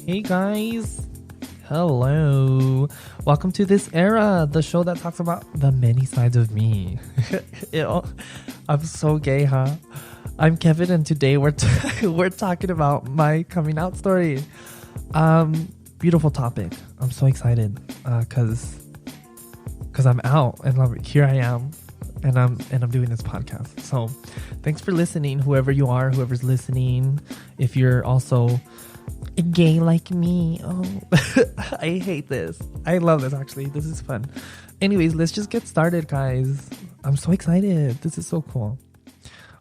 Hey guys, hello. Welcome to This Era, the show that talks about the many sides of me. I'm so gay, huh? I'm Kevin, and today we're talking about my coming out story. Beautiful topic. I'm so excited because I'm out and here I am, and I'm doing this podcast. So thanks for listening, whoever's listening. If you're also gay like me. Oh, I hate this. I love this, actually. This is fun. Anyways, let's just get started, guys. I'm so excited. This is so cool.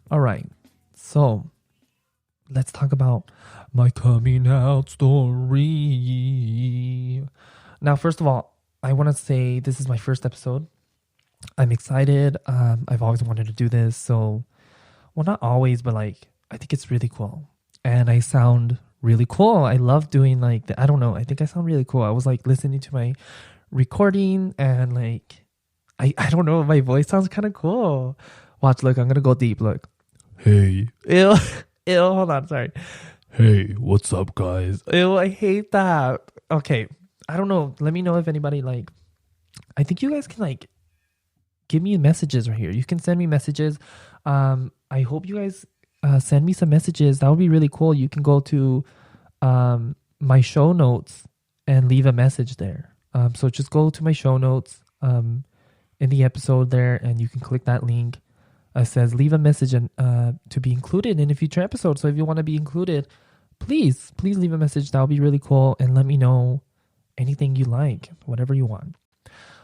All right. So let's talk about my coming out story. Now, first of all, I want to say this is my first episode. I'm excited. I've always wanted to do this. So, well, not always, but I think it's really cool. And I sound really cool. I love doing I don't know. I think I sound really cool. I was listening to my recording and I don't know. My voice sounds kind of cool. Watch, look, I'm going to go deep. Look. Hey. Ew. Ew. Hold on. Sorry. Hey, what's up, guys? Ew, I hate that. Okay. I don't know. Let me know if anybody I think you guys can give me messages right here. You can send me messages. I hope you guys send me some messages. That would be really cool. You can go to my show notes and leave a message there. So just go to my show notes in the episode there, and you can click that link. It says leave a message and to be included in a future episode. So if you want to be included, please leave a message. That would be really cool, and let me know anything you like, whatever you want.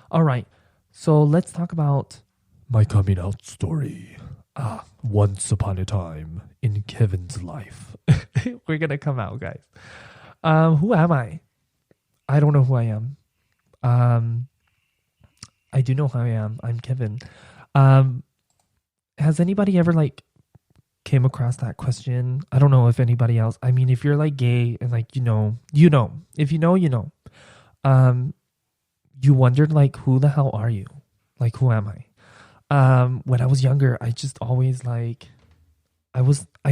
All right, so let's talk about my coming out story. Once upon a time in Kevin's life. We're gonna come out, guys. Who am I? I don't know who I am. I do know who I am. I'm Kevin. Has anybody ever came across that question? I don't know if anybody else. I mean, if you're gay and you know. If you know, you know. You wondered who the hell are you? Who am I? When I was younger, I just always I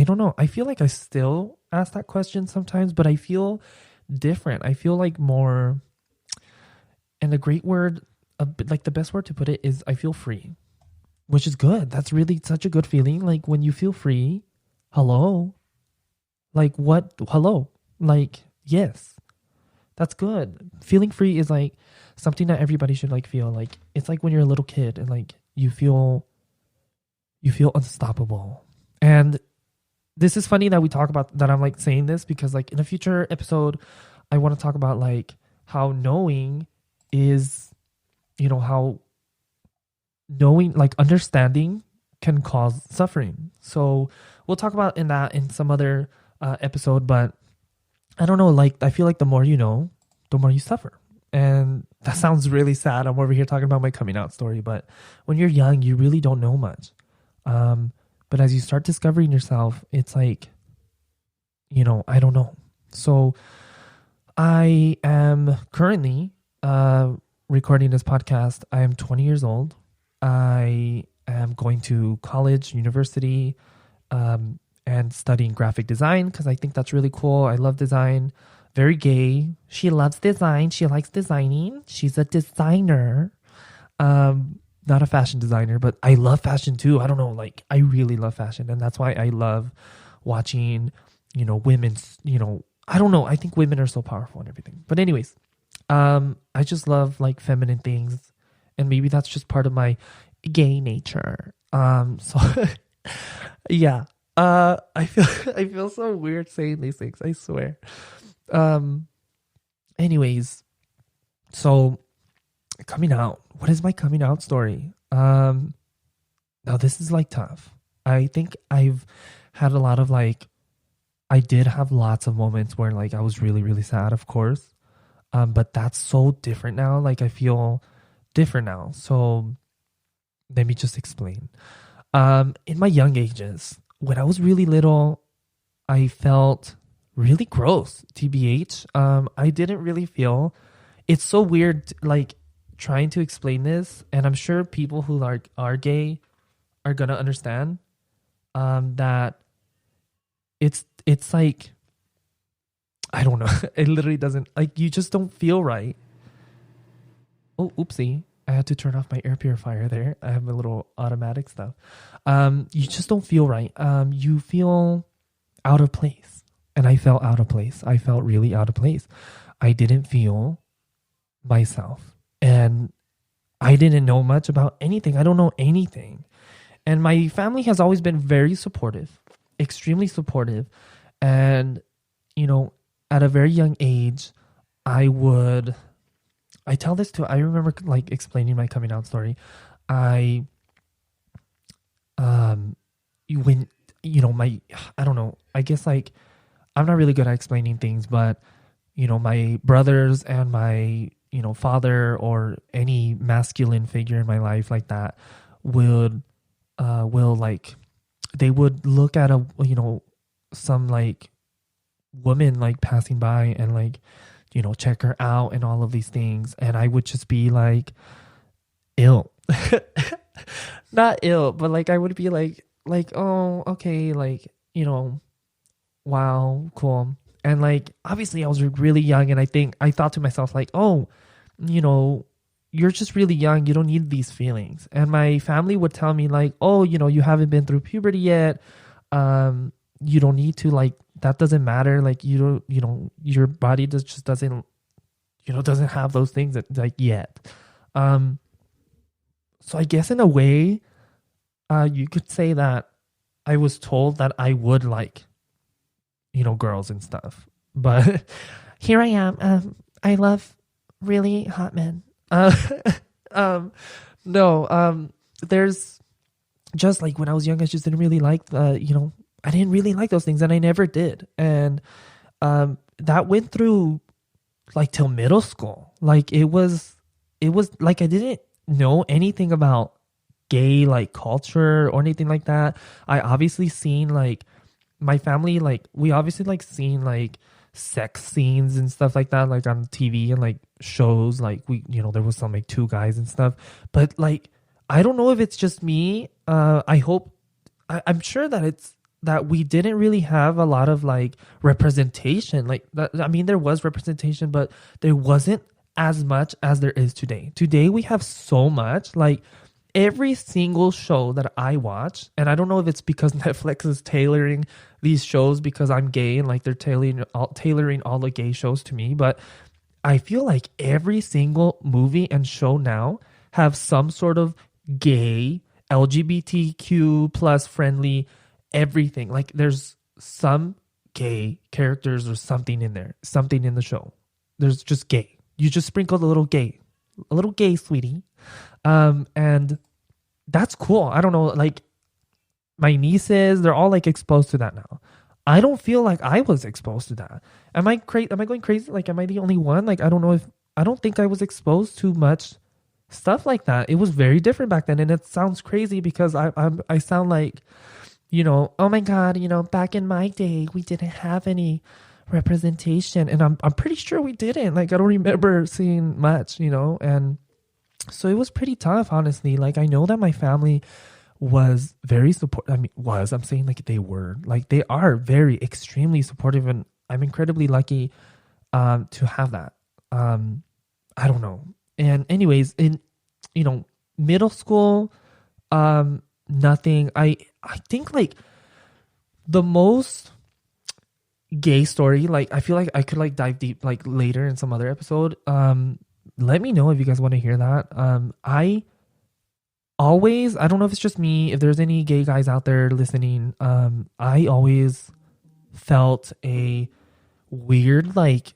don't know. I feel I still ask that question sometimes, but I feel different. I feel more, and a great word, the best word to put it is I feel free, which is good. That's really such a good feeling. When you feel free, hello, what? Hello, yes, that's good. Feeling free is something that everybody should feel. It's when you're a little kid and you feel unstoppable. And this is funny that we talk about that. I'm saying this because in a future episode, I want to talk about how knowing is, how knowing, understanding can cause suffering. So we'll talk about that in some other episode, but I don't know, I feel the more you know, the more you suffer. And that sounds really sad. I'm over here talking about my coming out story, but when you're young, you really don't know much. But as you start discovering yourself, it's I don't know. So I am currently recording this podcast. I am 20 years old. I am going to college, university, and studying graphic design because I think that's really cool. I love design. Very gay. She loves design. She likes designing. She's a designer. Not a fashion designer, but I love fashion too. I don't know, I really love fashion. And that's why I love watching, women's, I don't know. I think women are so powerful and everything. But anyways, I just love feminine things. And maybe that's just part of my gay nature. So yeah. I feel so weird saying these things. I swear. Anyways, so coming out. What is my coming out story? Now this is tough. I think I've had a lot of I did have lots of moments where I was really, really sad, of course. But that's so different now. I feel different now. So let me just explain. In my young ages, when I was really little, I felt really gross, TBH. I didn't really feel, it's so weird, trying to explain this, and I'm sure people who are gay are gonna understand that it's I don't know. It literally doesn't, like, you just don't feel right. Oh, oopsie. I had to turn off my air purifier there. I have a little automatic stuff. You just don't feel right. You feel out of place. And I felt out of place. I felt really out of place. I didn't feel myself. And I didn't know much about anything. I don't know anything. And my family has always been very supportive, extremely supportive. And, you know, at a very young age, I tell this to, I remember like explaining my coming out story. When, you know, I don't know, I guess like, I'm not really good at explaining things, but, you know, my brothers and my, you know, father or any masculine figure in my life like that will like, they would look at you know, some like woman like passing by and like, you know, check her out and all of these things. And I would just be like, ill. Not ill, but like I would be like, oh, okay, like, you know, wow, cool. And like, obviously I was really young, and I thought to myself like, oh, you know, you're just really young. You don't need these feelings. And my family would tell me like, oh, you know, you haven't been through puberty yet. You don't need to, like, that doesn't matter. Like, you don't, you know, your body just doesn't, you know, doesn't have those things that, like, yet. So I guess in a way, you could say that I was told that I would like, you know, girls and stuff. But here I am. I love really hot men. No, there's just like when I was young, I just didn't really like you know, I didn't really like those things, and I never did. And that went through like till middle school. Like it was like I didn't know anything about gay like culture or anything like that. I obviously seen like my family, like we obviously like seen like sex scenes and stuff like that, like on TV and like shows, like we, you know, there was some like two guys and stuff, but like I don't know if it's just me. I'm sure that it's that we didn't really have a lot of like representation, like that. I mean, there was representation, but there wasn't as much as there is today. Today we have so much, like every single show that I watch, and I don't know if it's because Netflix is tailoring these shows because I'm gay and like they're tailoring all the gay shows to me, but I feel like every single movie and show now have some sort of gay, LGBTQ plus friendly everything. Like there's some gay characters or something in there, something in the show. There's just gay. You just sprinkled a little gay, sweetie. And that's cool. I don't know, like my nieces, they're all like exposed to that now. I don't feel like I was exposed to that. Am I going crazy? Like, am I the only one? Like, I don't think I was exposed to much stuff like that. It was very different back then. And it sounds crazy because I sound like, you know, oh my God, you know, back in my day, we didn't have any representation. And I'm pretty sure we didn't. Like, I don't remember seeing much, you know, and so it was pretty tough, honestly. Like, I know that my family was very supportive. I mean, I'm saying like they were, like they are very extremely supportive, and I'm incredibly lucky to have that. I don't know. And anyways, in, you know, middle school, nothing. I think like the most gay story, like I feel like I could like dive deep like later in some other episode. Let me know if you guys want to hear that. I don't know if it's just me, if there's any gay guys out there listening, I always felt a weird, like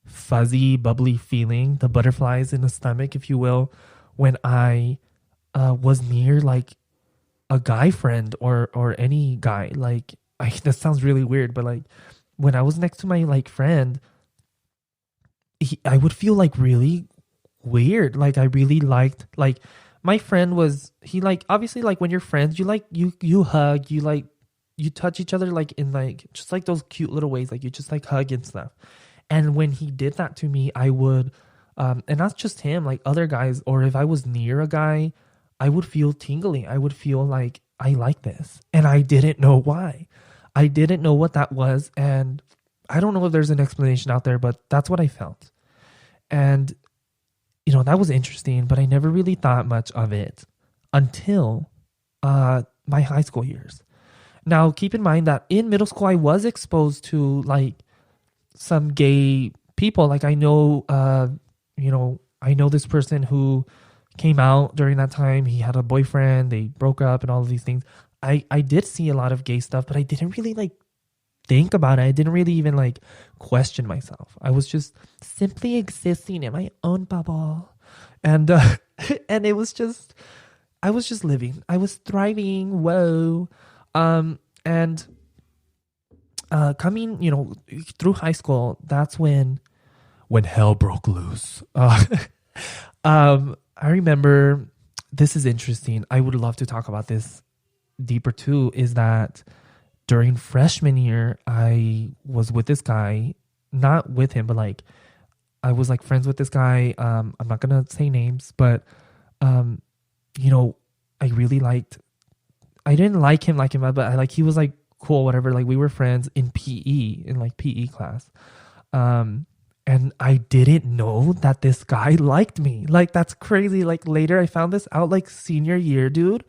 fuzzy, bubbly feeling, the butterflies in the stomach, if you will, when I was near like a guy friend or any guy. Like, that sounds really weird, but like when I was next to my like friend, I would feel like really weird. Like I really liked, like my friend was, he like, obviously like when you're friends, you like, you hug, you like, you touch each other like in like, just like those cute little ways, like you just like hug and stuff. And when he did that to me, I would, and not just him, like other guys, or if I was near a guy, I would feel tingling. I would feel like I like this. And I didn't know why. I didn't know what that was. And I don't know if there's an explanation out there, but that's what I felt. And, that was interesting, but I never really thought much of it until my high school years. Now, keep in mind that in middle school, I was exposed to like some gay people. Like I know, I know this person who came out during that time. He had a boyfriend, they broke up and all of these things. I did see a lot of gay stuff, but I didn't really like think about it. I didn't really even like question myself. I was just simply existing in my own bubble. And, and it was just, I was just living. I was thriving. Whoa. And coming, through high school, that's when hell broke loose. I remember, this is interesting. I would love to talk about this deeper too, is that during freshman year, I was with this guy, not with him, but like, I was like friends with this guy. I'm not going to say names, but, I really I didn't like him, but he was like cool, whatever. Like we were friends in PE, in like PE class. And I didn't know that this guy liked me. Like that's crazy. Like later I found this out like senior year, dude,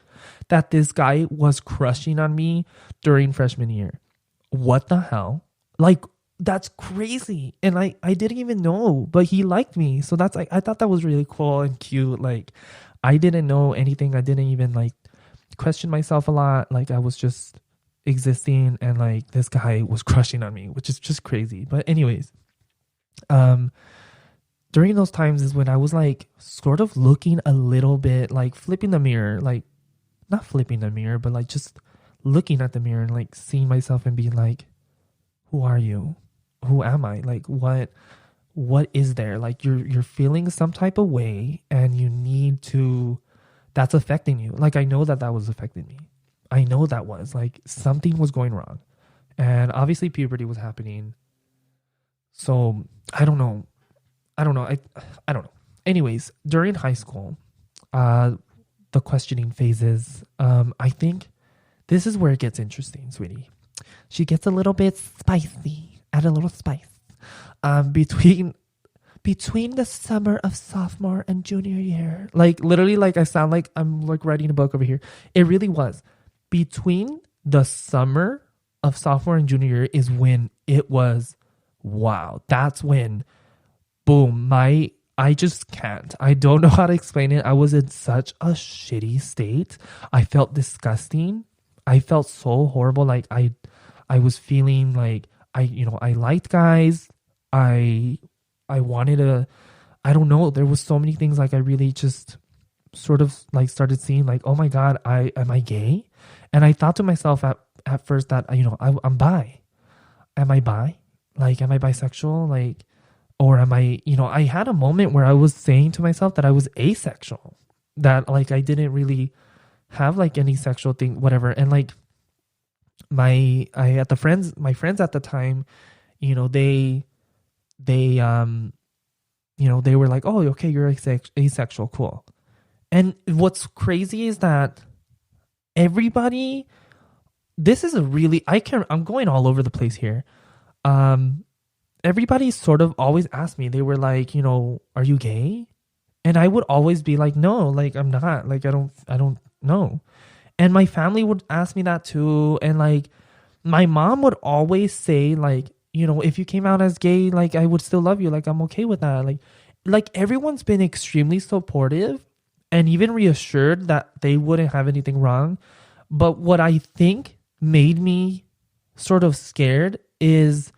that this guy was crushing on me during freshman year. What the hell? Like that's crazy. And I didn't even know, but he liked me. So that's like, I thought that was really cool and cute. Like I didn't know anything. I didn't even like question myself a lot. Like I was just existing and like this guy was crushing on me, which is just crazy. But anyways, during those times is when I was like sort of looking a little bit like flipping the mirror, like not flipping the mirror, but like just looking at the mirror and like seeing myself and being like, who are you? Who am I? Like what is there? Like you're feeling some type of way and you need to, that's affecting you. Like I know that was affecting me. I know that was like something was going wrong. And obviously puberty was happening. So I don't know. I don't know. Anyways, during high school, the questioning phases, I think this is where it gets interesting, sweetie. She gets a little bit spicy, add a little spice. Between the summer of sophomore and junior year, like literally, like I sound like I'm like writing a book over here. It really was between the summer of sophomore and junior year is when it was, wow. That's when, boom, I just can't. I don't know how to explain it. I was in such a shitty state. I felt disgusting. I felt so horrible. Like I was feeling like I liked guys. I wanted to, I don't know. There was so many things like I really just sort of like started seeing like, oh my God, am I gay? And I thought to myself at first that, I'm bi. Am I bi? Like, am I bisexual? Like, or am I, I had a moment where I was saying to myself that I was asexual, that like I didn't really have like any sexual thing, whatever. And like my friends at the time, they were like, oh, okay, you're asexual, cool. And what's crazy is that everybody, this is I'm going all over the place here. Everybody sort of always asked me, they were like, are you gay? And I would always be like, no, like I'm not, like I don't know. And my family would ask me that too. And like my mom would always say like, if you came out as gay, like I would still love you. Like I'm okay with that. Like everyone's been extremely supportive and even reassured that they wouldn't have anything wrong. But what I think made me sort of scared is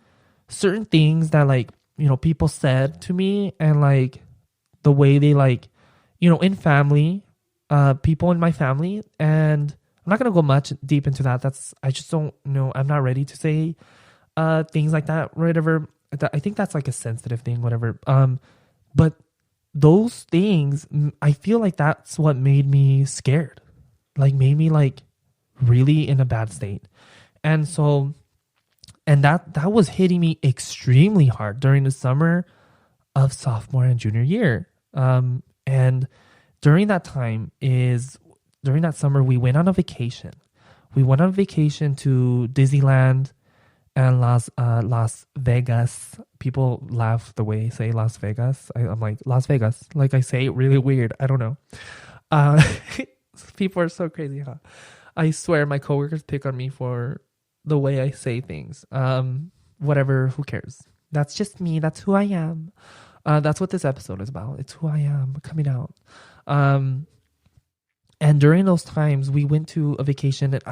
certain things that like, people said to me and like the way they like, in family, people in my family. And I'm not going to go much deep into that. I just don't know. I'm not ready to say things like that, whatever. I think that's like a sensitive thing, whatever. But those things, I feel like that's what made me scared, like made me like really in a bad state. And so, and that was hitting me extremely hard during the summer of sophomore and junior year. And during that summer, we went on a vacation. We went on vacation to Disneyland. and Las Vegas. People laugh the way I say Las Vegas. I'm like Las Vegas. Like I say it really weird. I don't know. Uh, people are so crazy, huh? I swear my coworkers pick on me for the way I say things. Whatever. Who cares? That's just me. That's who I am. That's what this episode is about. It's who I am coming out. Um, and during those times, we went to a vacation and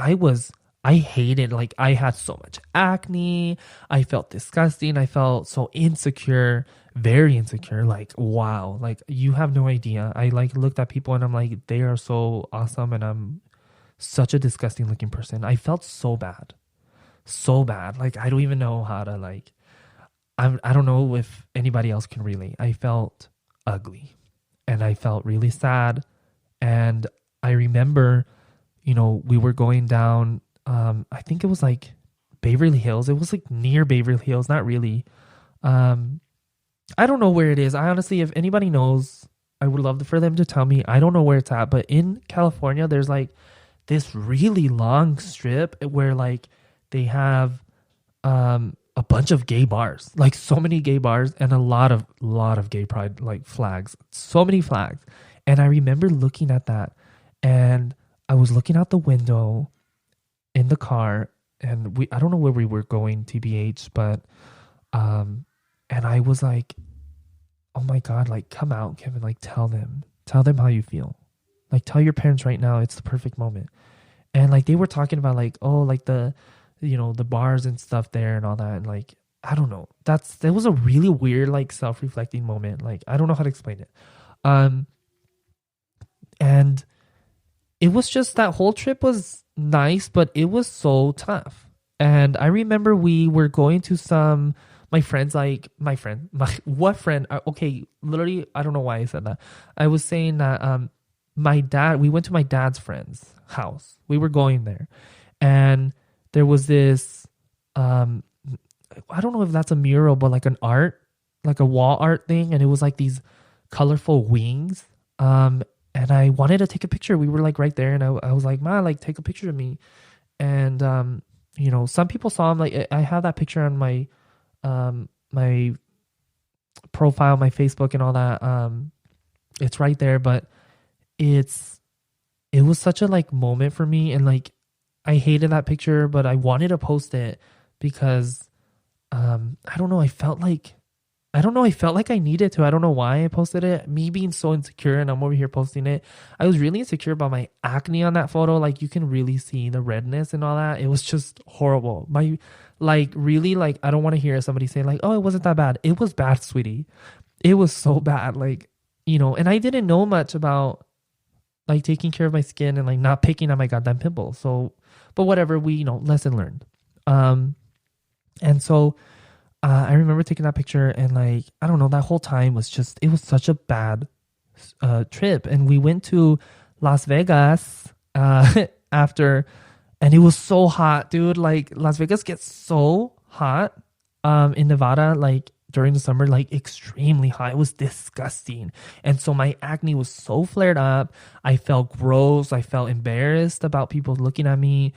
I hated, like, I had so much acne. I felt disgusting. I felt so insecure, very insecure. Like, wow, like, you have no idea. I, like, looked at people and I'm like, they are so awesome. And I'm such a disgusting looking person. I felt so bad. So bad. Like, I don't even know how to, like, I don't know if anybody else can relate. I felt ugly and I felt really sad. And I remember, we were going down, I think it was like Beverly Hills. It was like near Beverly Hills, not really. I don't know where it is. I honestly, if anybody knows, I would love for them to tell me. I don't know where it's at, but in California, there's like this really long strip where like they have a bunch of gay bars, like so many gay bars and a lot of gay pride like flags, so many flags. And I remember looking at that and I was looking out the window in the car and I don't know where we were going, TBH, but and I was like, oh my God, like come out, Kevin, like tell them how you feel. Like tell your parents right now, it's the perfect moment. And like they were talking about like, oh, like the bars and stuff there and all that. And like, I don't know. That was a really weird, like self-reflecting moment. Like, I don't know how to explain it. And it was just, that whole trip was nice, but it was so tough. And I remember we were going to what friend? Okay, literally, I don't know why I said that. I was saying that we went to my dad's friend's house. We were going there. And there was this, I don't know if that's a mural, but like an art, like a wall art thing. And it was like these colorful wings. And I wanted to take a picture. We were like right there. And I was like, Ma, like take a picture of me. And, some people saw him. Like I have that picture on my, my profile, my Facebook and all that. It's right there, but it was such a like moment for me. And like, I hated that picture, but I wanted to post it because, I don't know. I felt like I needed to. I don't know why I posted it. Me being so insecure and I'm over here posting it. I was really insecure about my acne on that photo. Like you can really see the redness and all that. It was just horrible. Really, like, I don't want to hear somebody say like, oh, it wasn't that bad. It was bad, sweetie. It was so bad. Like, and I didn't know much about like taking care of my skin and like not picking on my goddamn pimples. So, but whatever, lesson learned. And so, I remember taking that picture and like, I don't know, that whole time it was such a bad, trip. And we went to Las Vegas, after, and it was so hot, dude. Like Las Vegas gets so hot, in Nevada, like during the summer, like extremely hot. It was disgusting. And so my acne was so flared up. I felt gross. I felt embarrassed about people looking at me.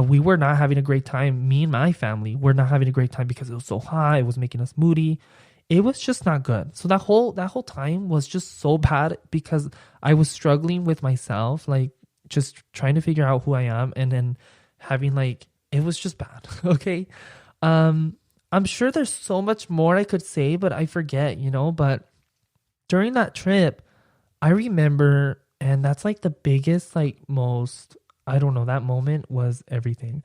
We were not having a great time. Me and my family were not having a great time because it was so hot. It was making us moody. It was just not good. So that whole time was just so bad because I was struggling with myself, like just trying to figure out who I am, and then having like, it was just bad. Okay. I'm sure there's so much more I could say, but I forget, but during that trip, I remember, and that's like the biggest, like most, I don't know, that moment was everything.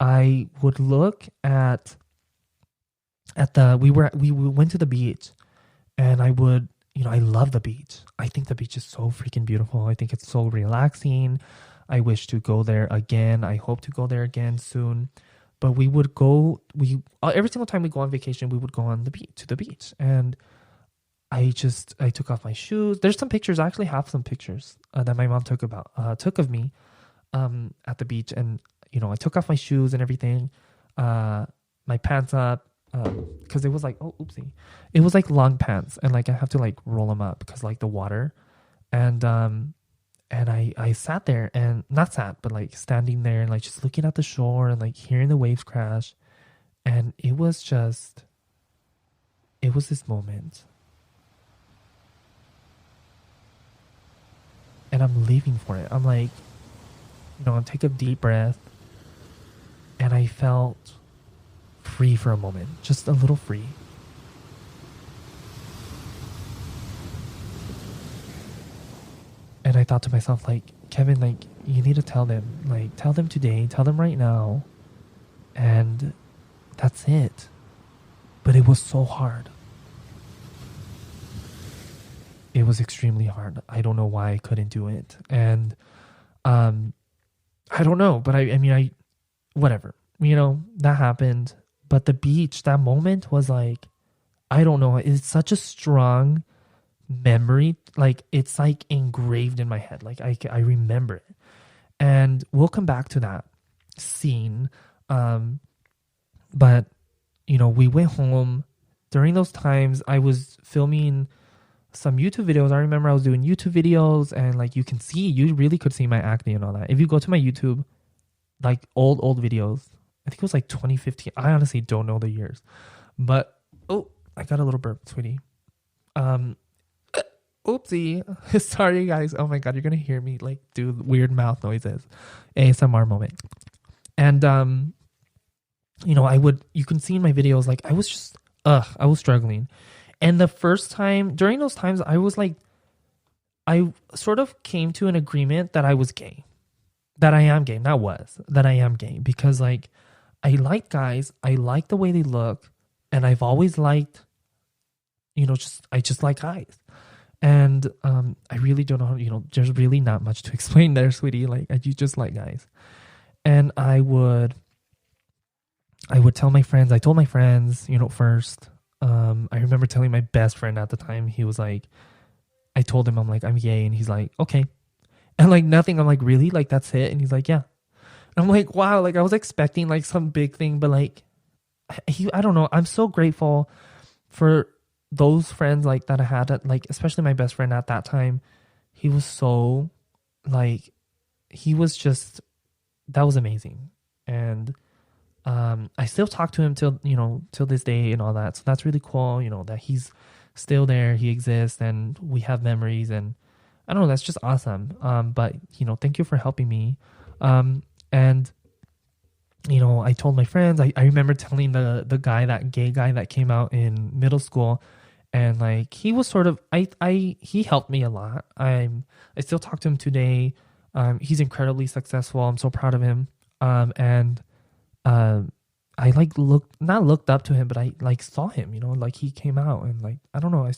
I would look at we went to the beach, and I would, I love the beach. I think the beach is so freaking beautiful. I think it's so relaxing. I wish to go there again. I hope to go there again soon. But we would go, every single time we go on vacation, we would go on to the beach. And I took off my shoes. There's some pictures. I actually have some pictures that my mom took of me at the beach. And, I took off my shoes and everything, my pants up, because it was like, oh, oopsie. It was like long pants. And like, I have to like roll them up because like the water. And I sat there, and not sat, but like standing there and like just looking at the shore and like hearing the waves crash. And it was this moment. And I'm leaving for it. I'm like, I take a deep breath. And I felt free for a moment. Just a little free. And I thought to myself, like, Kevin, like, you need to tell them. Like, tell them today. Tell them right now. And that's it. But it was so hard. It was extremely hard. I don't know why I couldn't do it. And I don't know. But I mean, whatever. That happened. But the beach, that moment was like, I don't know. It's such a strong memory. Like, it's like engraved in my head. Like, I remember it. And we'll come back to that scene. But, we went home. During those times, I was filming some YouTube videos. I remember I was doing YouTube videos, and like you really could see my acne and all that. If you go to my YouTube, like old videos, I think it was like 2015. I honestly don't know the years, but I got a little burp, sweetie. Oopsie. Sorry guys. Oh my God, you're gonna hear me like do weird mouth noises. ASMR moment. And you can see in my videos, like I was struggling. And the first time, during those times, I was like, I sort of came to an agreement that I was gay. That I am gay. That I am gay. Because like, I like guys. I like the way they look. And I've always liked, I just like guys. And I really don't know, there's really not much to explain there, sweetie. Like, you just like guys. And I would tell my friends. I told my friends, first. I remember telling my best friend at the time. He was like, I told him, I'm like, I'm gay. And he's like, okay. And like nothing. I'm like, really? Like, that's it? And he's like, yeah. And I'm like, wow. Like, I was expecting like some big thing, but like, I don't know. I'm so grateful for those friends like that I had, like, especially my best friend at that time. He was so like, that was amazing. And I still talk to him till this day and all that. So that's really cool, that he's still there, he exists, and we have memories, and I don't know, that's just awesome. But thank you for helping me. And I told my friends, I remember telling the guy, that gay guy that came out in middle school, and like he was sort of he helped me a lot. I still talk to him today. He's incredibly successful. I'm so proud of him. I like not looked up to him, but I like saw him, like he came out, and like, I don't know,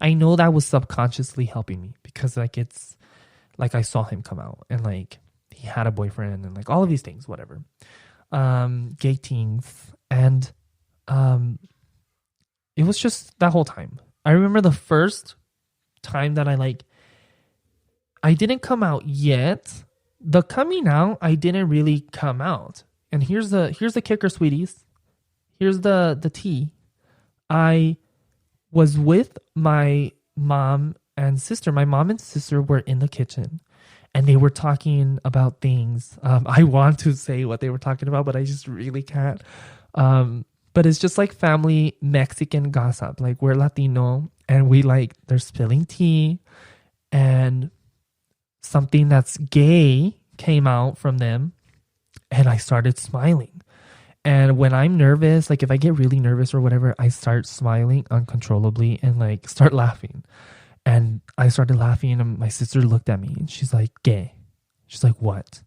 I know that was subconsciously helping me, because like, it's like I saw him come out, and like he had a boyfriend, and like all of these things, whatever. Gay teens. And it was just that whole time. I remember the first time that I didn't come out yet. The coming out, I didn't really come out. And here's the kicker, sweeties. Here's the tea. I was with my mom and sister. My mom and sister were in the kitchen, and they were talking about things. I want to say what they were talking about, but I just really can't. But it's just like family Mexican gossip. Like, we're Latino, and they're spilling tea, and something that's gay came out from them, and I started smiling. And when I'm nervous, like if I get really nervous or whatever, I start smiling uncontrollably and like start laughing. And I started laughing, and my sister looked at me, and she's like, gay. She's like, what?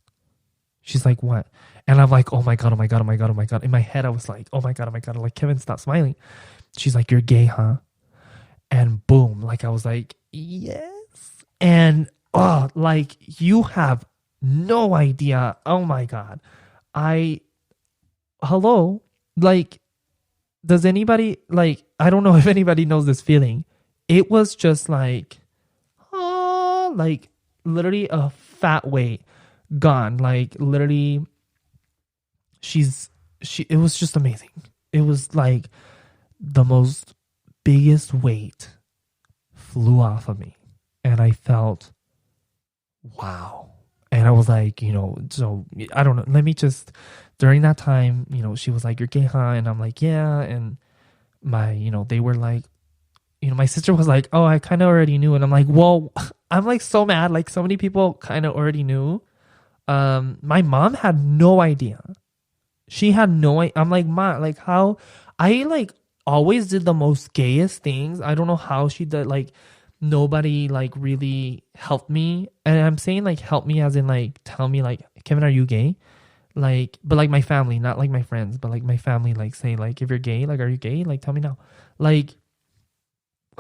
She's like, what? And I'm like, oh my God, oh my God, oh my God, oh my God. In my head, I was like, oh my God, oh my God. I'm like, Kevin, stop smiling. She's like, you're gay, huh? And boom, like I was like, yes. And like, you have no idea. Oh my God. Hello? Like, does anybody, like, I don't know if anybody knows this feeling. It was just like, like literally a fat weight gone. Like literally, it was just amazing. It was like the most biggest weight flew off of me, and I felt, wow. And I was like, so I don't know. Let me just, during that time, she was like, you're gay, huh? And I'm like, yeah. And they were like, my sister was like, oh, I kind of already knew. And I'm like, well, I'm like so mad. Like so many people kind of already knew. My mom had no idea. She had no idea. I'm like, Ma, like how I like always did the most gayest things. I don't know how she did. Like nobody like really helped me. And I'm saying like help me as in like tell me like, Kevin, are you gay? Like, but like my family, not like my friends, but like my family, like say like, if you're gay, like, are you gay? Like, tell me now. Like,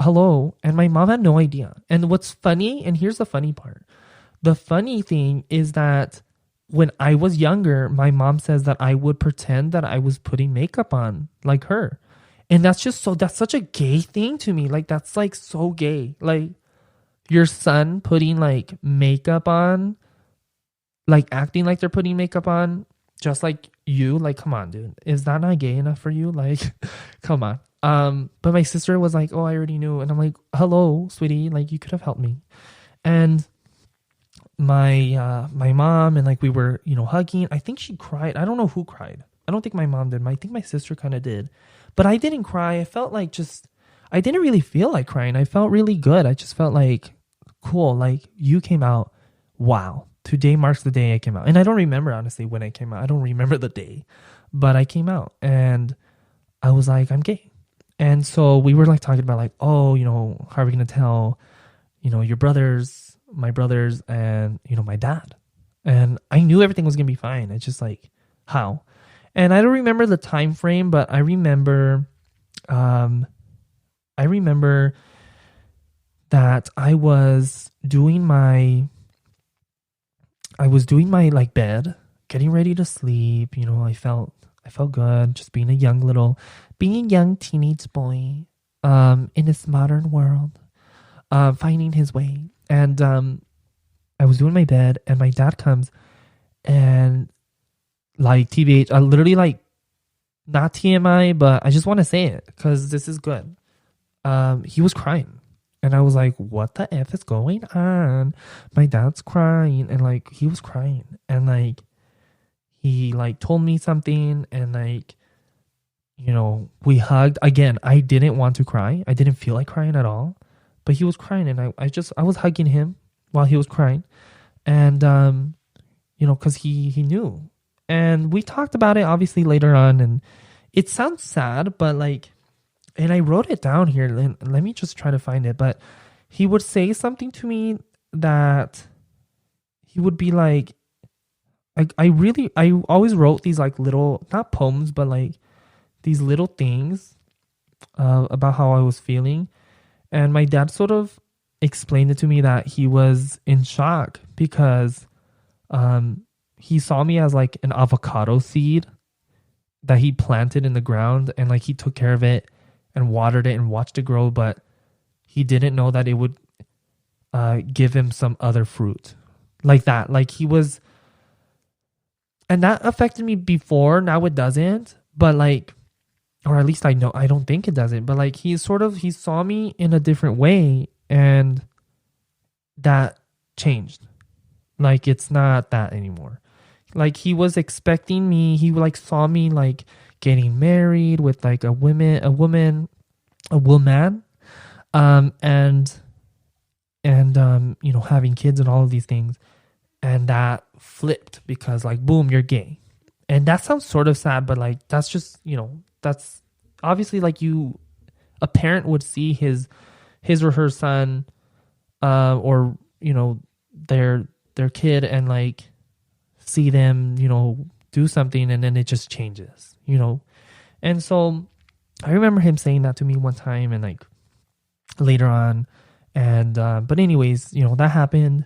hello. And my mom had no idea. And what's funny, and here's the funny part. The funny thing is that when I was younger, my mom says that I would pretend that I was putting makeup on like her. And that's such a gay thing to me. Like, that's like so gay. Like, your son putting like makeup on, like acting like they're putting makeup on, just like you. Like, come on, dude. Is that not gay enough for you? Like, come on. But my sister was like, oh, I already knew. And I'm like, hello, sweetie. Like, you could have helped me. And my mom and like we were hugging. I think she cried. I don't know who cried. I don't think my mom did. I think my sister kind of did, but I didn't cry. I felt like I didn't really feel like crying. I felt really good. I just felt like cool. Like you came out. Wow. Today marks the day I came out. And I don't remember honestly when I came out. I don't remember the day, but I came out and I was like, I'm gay. And so we were like talking about like, oh, how are we going to tell, your brothers, my brothers and, my dad. And I knew everything was going to be fine. It's just like, how? And I don't remember the time frame, but I remember that I was doing my like bed, getting ready to sleep. I felt good just being a young teenage boy in this modern world, finding his way. And I was doing my bed and my dad comes and like TBH, I literally like not TMI, but I just want to say it because this is good. He was crying and I was like, what the F is going on? My dad's crying and like he was crying and like he like told me something and like, we hugged again. I didn't want to cry. I didn't feel like crying at all, but he was crying and I was hugging him while he was crying. And, cause he knew. And we talked about it obviously later on and it sounds sad, but like, and I wrote it down here. Let me just try to find it. But he would say something to me that he would be like, I always wrote these like little, not poems, but like these little things about how I was feeling. And my dad sort of explained it to me that he was in shock because he saw me as like an avocado seed that he planted in the ground and like he took care of it and watered it and watched it grow, but he didn't know that it would give him some other fruit like that. Like he was, and that affected me before. Now it doesn't, but like, or at least I don't think it doesn't, but like he saw me in a different way and that changed. Like it's not that anymore. Like he was expecting me, he like saw me like getting married with like a woman, and having kids and all of these things. And that flipped because like, boom, you're gay. And that sounds sort of sad, but like, that's just, that's obviously like a parent would see his or her son, or, their kid and like see them, do something and then it just changes, And so I remember him saying that to me one time and like later on. And, but anyways, that happened.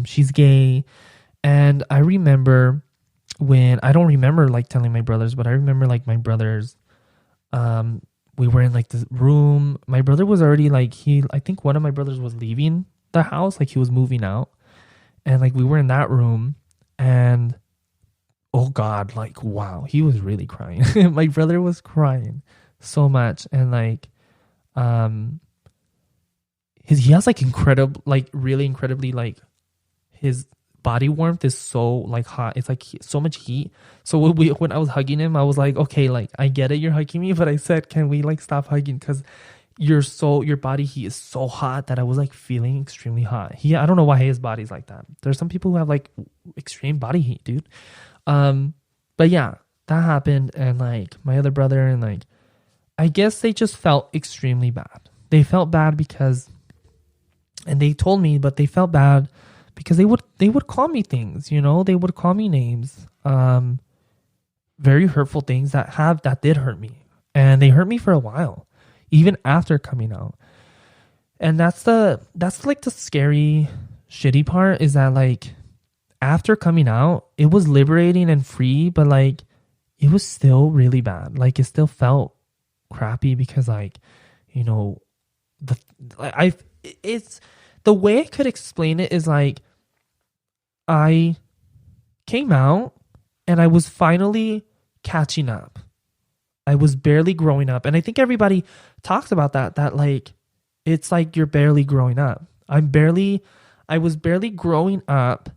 She's gay. And I remember I don't remember like telling my brothers, but I remember like my brothers, we were in like the room. My brother was already like, I think one of my brothers was leaving the house. Like he was moving out and like we were in that room and oh God, like, wow, he was really crying. My brother was crying so much. And like, he has like incredible, like really incredibly like his body warmth is so like hot. It's like so much heat. So when I was hugging him, I was like, okay, like I get it, you're hugging me, but I said, can we like stop hugging? Because your body heat is so hot that I was like feeling extremely hot. I don't know why his body's like that. There's some people who have like extreme body heat, dude. But yeah, that happened, and like my other brother, and like I guess they just felt extremely bad. They felt bad because, and they told me, but they felt bad because they would call me things, you know, they would call me names, very hurtful things that did hurt me, and they hurt me for a while, even after coming out. And that's like the scary, shitty part, is that like after coming out, it was liberating and free, but like it was still really bad. Like it still felt crappy because like, you know, it's the way I could explain it is like I came out and I was finally catching up. I was barely growing up. And I think everybody talks about that like it's like you're barely growing up. I was barely growing up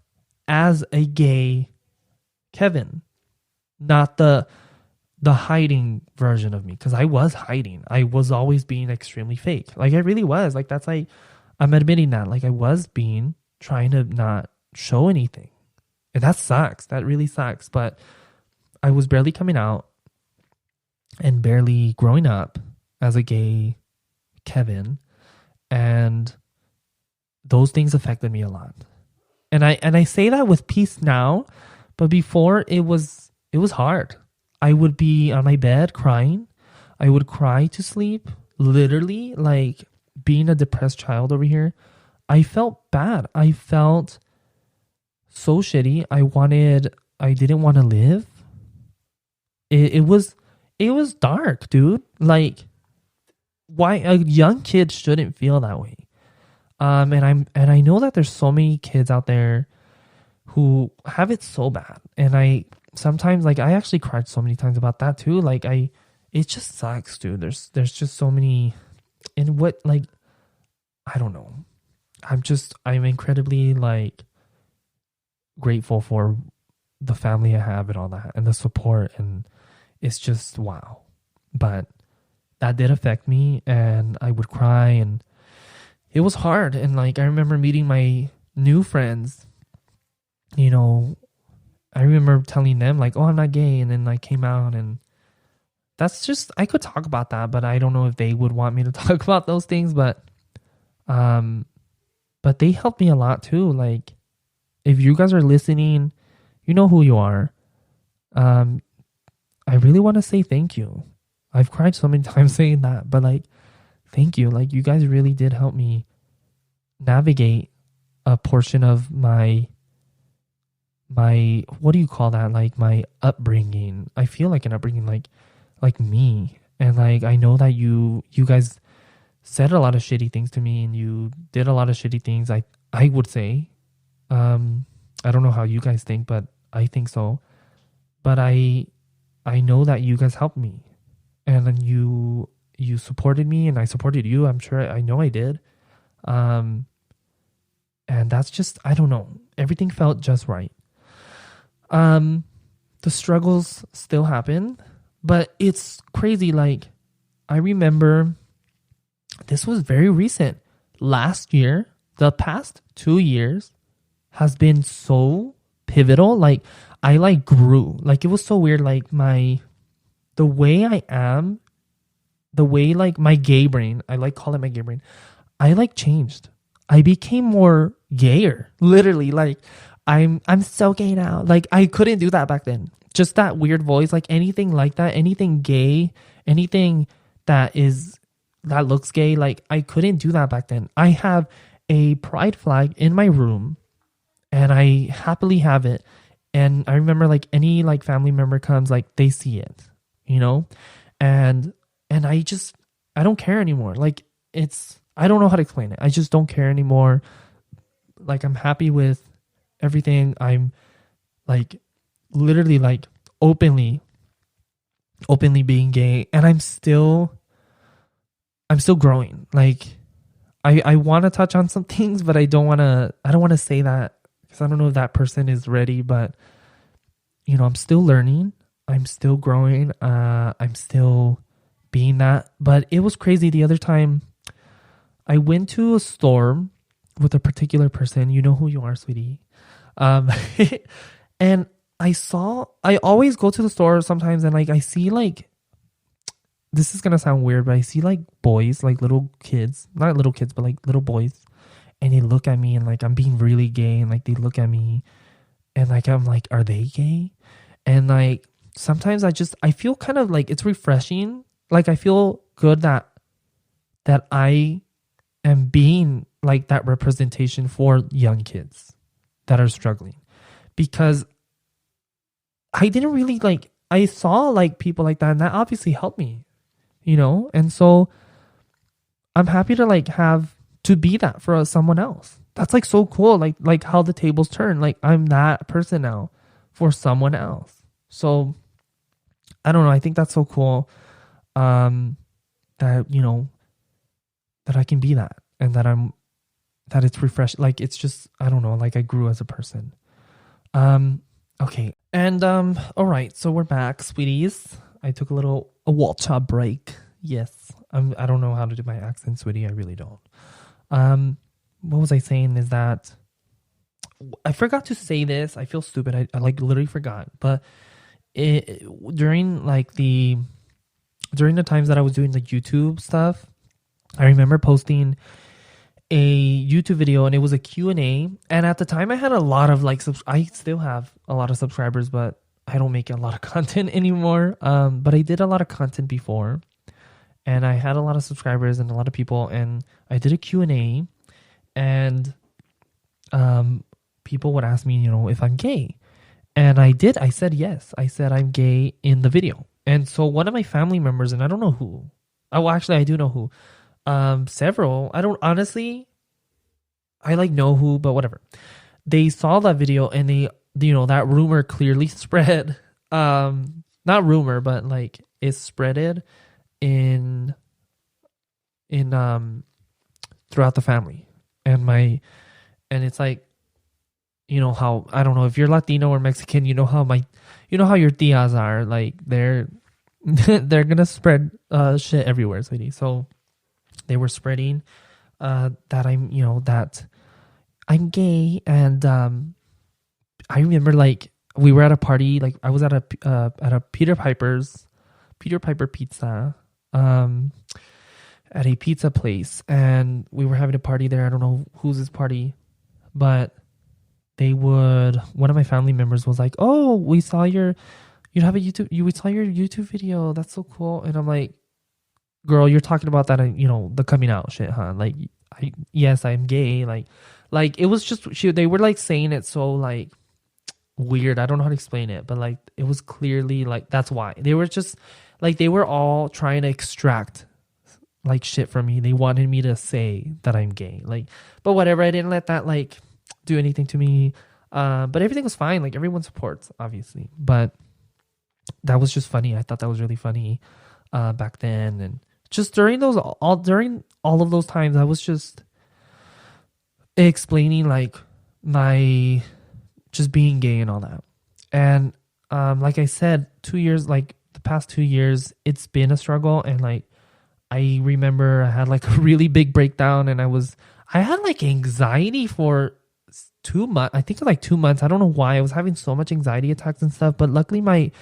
as a gay Kevin, not the hiding version of me, because I was hiding. I was always being extremely fake. Like I really was. Like that's like I'm admitting that. Like I was trying to not show anything. And that sucks. That really sucks. But I was barely coming out and barely growing up as a gay Kevin, and those things affected me a lot. And I say that with peace now, but before it was hard. I would be on my bed crying. I would cry to sleep, literally, like being a depressed child over here. I felt bad. I felt so shitty. I didn't want to live. It was dark, dude. Like, why a young kid shouldn't feel that way. And I know that there's so many kids out there who have it so bad. And I sometimes, like, I actually cried so many times about that too. Like it just sucks, dude. There's just so many, and what, like, I don't know. I'm incredibly like grateful for the family I have and all that and the support, and it's just wow. But that did affect me, and I would cry, and it was hard. And like I remember meeting my new friends, you know, I remember telling them like, oh, I'm not gay, and then I came out, and that's just, I could talk about that, but I don't know if they would want me to talk about those things. But they helped me a lot too. Like, if you guys are listening, you know who you are. I really want to say thank you. I've cried so many times saying that, but like, thank you. Like, you guys really did help me navigate a portion of my, what do you call that? Like my upbringing. I feel like an upbringing, like me. And like, I know that you guys said a lot of shitty things to me, and you did a lot of shitty things. I would say, I don't know how you guys think, but I think so. But I know that you guys helped me, and then you supported me, and I supported you. I'm sure, I know I did. And that's just, I don't know. Everything felt just right. The struggles still happen, but it's crazy. Like, I remember this was very recent. Last year, the past 2 years has been so pivotal. Like, I like grew. Like, it was so weird. Like the way I am, the way like my gay brain, I like call it my gay brain, I like changed. I became more gayer. Literally, like I'm so gay now. Like, I couldn't do that back then. Just that weird voice, like anything like that, anything gay, anything that looks gay, like I couldn't do that back then. I have a pride flag in my room, and I happily have it. And I remember, like, any like family member comes, like they see it, you know, and I don't care anymore. Like, I don't know how to explain it. I just don't care anymore. Like, I'm happy with everything. I'm like literally like openly being gay, and I'm still growing. Like, I want to touch on some things, but I don't want to say that because I don't know if that person is ready, but I'm still learning. I'm still growing. I'm still being that. But it was crazy the other time. I went to a store with a particular person. You know who you are, sweetie. Um, and I always go to the store sometimes and like I see like, this is going to sound weird, but I see like boys, like little kids, not little kids, but like little boys. And they look at me and like I'm being really gay. And like they look at me and like I'm like, are they gay? And like sometimes I feel kind of like it's refreshing. Like I feel good that I am being like that representation for young kids that are struggling, because I didn't really like, I saw like people like that and that obviously helped me, And so I'm happy to like have to be that for someone else. That's like so cool. Like how the tables turn. Like I'm that person now for someone else. So I don't know. I think that's so cool. That, that I can be that, and that it's refreshing. Like, it's just, I don't know, like I grew as a person. Okay. And, all right. So we're back, sweeties. I took a water break. Yes. I don't know how to do my accent, sweetie. I really don't. What was I saying is that I forgot to say this. I feel stupid. I like literally forgot, but during the times that I was doing the YouTube stuff, I remember posting a YouTube video and it was a Q&A. And at the time I had a lot of I still have a lot of subscribers, but I don't make a lot of content anymore. But I did a lot of content before and I had a lot of subscribers and a lot of people, and I did a Q&A and, people would ask me, if I'm gay. And I said yes. I said I'm gay in the video. And so one of my family members, and I don't know who. Oh, actually, I do know who. Several. I don't honestly. I know who, but whatever. They saw that video and they, that rumor clearly spread. Not rumor, but like it spreaded in throughout the family, and it's like, how, I don't know if you're Latino or Mexican, how how your tias are, like they're they're gonna spread shit everywhere, sweetie. So they were spreading that I'm gay, and I remember like we were at a party, like I was at a Peter Piper pizza, at a pizza place, and we were having a party there. I don't know whose this party, but one of my family members was like, "Oh, we saw we saw your YouTube video. That's so cool." And I'm like, "Girl, you're talking about that, the coming out shit, huh? Like, yes, I'm gay." Like it was just, they were like saying it so like weird. I don't know how to explain it, but like it was clearly like, that's why. They were just like, they were all trying to extract like shit from me. They wanted me to say that I'm gay. Like, but whatever, I didn't let that like do anything to me. But everything was fine. Like everyone supports, obviously. But that was just funny. I thought that was really funny back then. And just during all of those times, I was just explaining like my just being gay and all that. And like I said, 2 years, like the past 2 years, it's been a struggle. And like I remember I had like a really big breakdown, and I had like anxiety for 2 months. I think like 2 months. I don't know why I was having so much anxiety attacks and stuff, but luckily my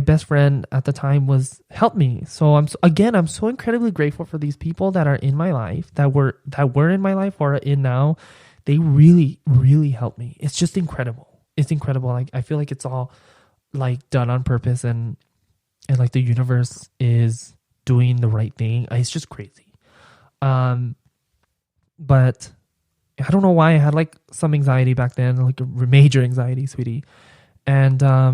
best friend at the time helped me. So I'm so incredibly grateful for these people that are in my life, that were in my life or are in now. They really, really helped me. It's just incredible. It's incredible. Like I feel like it's all like done on purpose, and like the universe is doing the right thing. It's just crazy. But I don't know why I had like some anxiety back then, like a major anxiety, sweetie. And I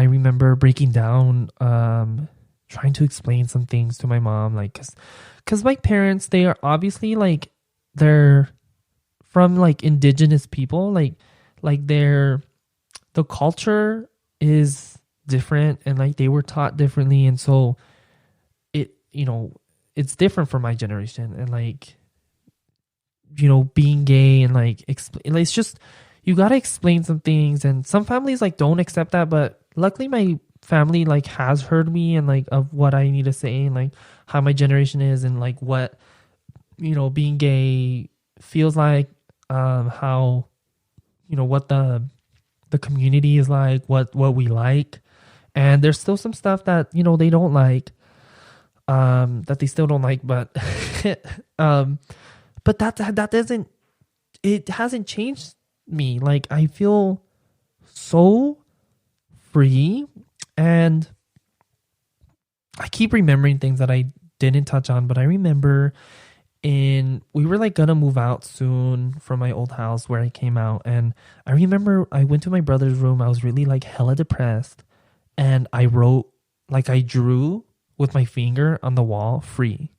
remember breaking down, trying to explain some things to my mom, like, cause my parents, they are obviously like, they're from like indigenous people, like the culture is different, and like they were taught differently. And so it's different for my generation. And like, being gay and like it's just you gotta explain some things, and some families like don't accept that, but luckily my family like has heard me and like of what I need to say and like how my generation is and like what being gay feels like, how what the community is like, what we like. And there's still some stuff that they don't like, that they still don't like, but but that doesn't, it hasn't changed me. Like I feel so free, and I keep remembering things that I didn't touch on, but I remember we were like gonna move out soon from my old house where I came out, and I remember I went to my brother's room. I was really like hella depressed, and I drew with my finger on the wall free.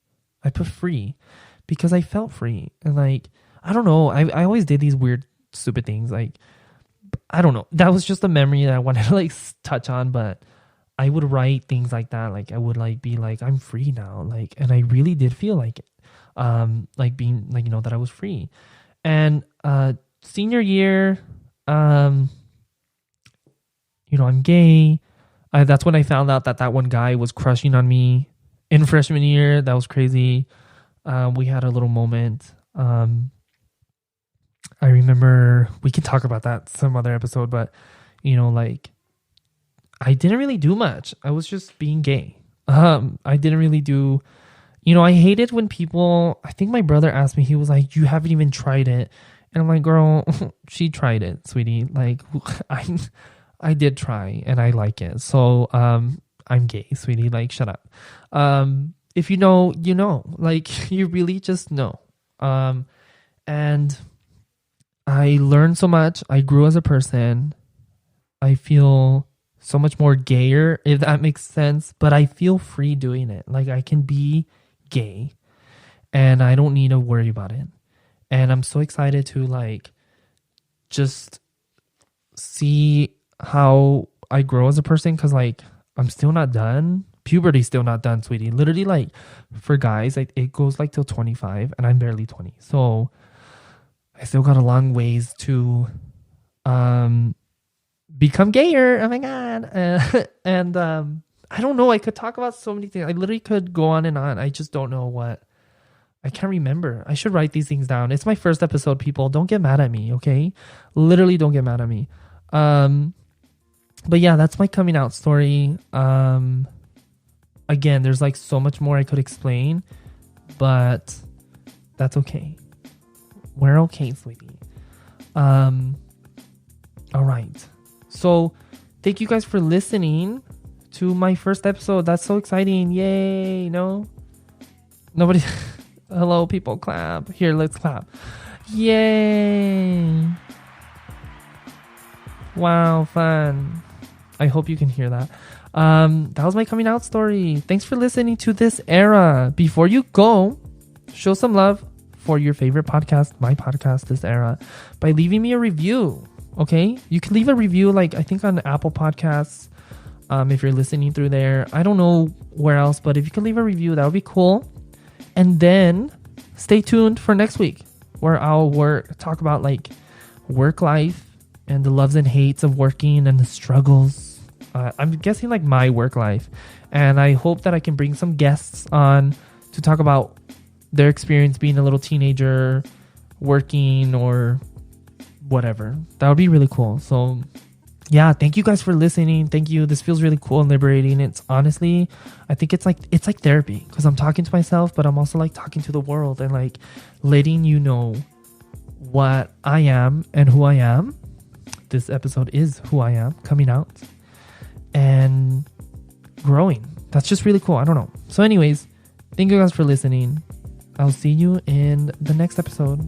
I put free because I felt free, and like I don't know, I always did these weird stupid things, like I don't know, that was just a memory that I wanted to like touch on. But I would write things like that, like I would like be like I'm free now, like, and I really did feel like it, like being like that I was free. And senior year, I'm gay. That's when I found out that one guy was crushing on me in freshman year. That was crazy. We had a little moment. I remember, we can talk about that some other episode, but like I didn't really do much. I was just being gay. I didn't really do, I hated when people, I think my brother asked me, he was like, you haven't even tried it. And I'm like, girl, she tried it, sweetie. Like I did try and I like it. So, I'm gay, sweetie. Like, shut up. If you know, like you really just know. And I learned so much. I grew as a person. I feel so much more gayer, if that makes sense. But I feel free doing it. Like I can be gay and I don't need to worry about it. And I'm so excited to like just see how I grow as a person, because like I'm still not done. Puberty's still not done, sweetie. Literally, like for guys, like it goes like till 25 and I'm barely 20. So I still got a long ways to become gayer. Oh my god. And I don't know, I could talk about so many things. I literally could go on and on. I just don't know what. I can't remember. I should write these things down. It's my first episode, people. Don't get mad at me, okay? Literally don't get mad at me. But yeah, that's my coming out story. Again, there's like so much more I could explain, but that's okay. We're okay, sweetie. All right. So thank you guys for listening to my first episode. That's so exciting. Yay. No? Nobody. Hello, people. Clap. Here, let's clap. Yay. Wow, fun. I hope you can hear that. That was my coming out story. Thanks for listening to This Era. Before you go, show some love for your favorite podcast, my podcast, This Era, by leaving me a review. Okay? You can leave a review, like I think on Apple Podcasts, if you're listening through there. I don't know where else, but if you can leave a review, that would be cool. And then stay tuned for next week, where I'll talk about like work life and the loves and hates of working and the struggles. I'm guessing like my work life. And I hope that I can bring some guests on to talk about their experience being a little teenager, working, or whatever. That would be really cool. So yeah, thank you guys for listening. Thank you. This feels really cool and liberating. It's honestly, I think it's like therapy, because I'm talking to myself, but I'm also like talking to the world and like letting you know what I am and who I am. This episode is who I am, coming out and growing. That's just really cool. I don't know. So anyways, thank you guys for listening. I'll see you in the next episode.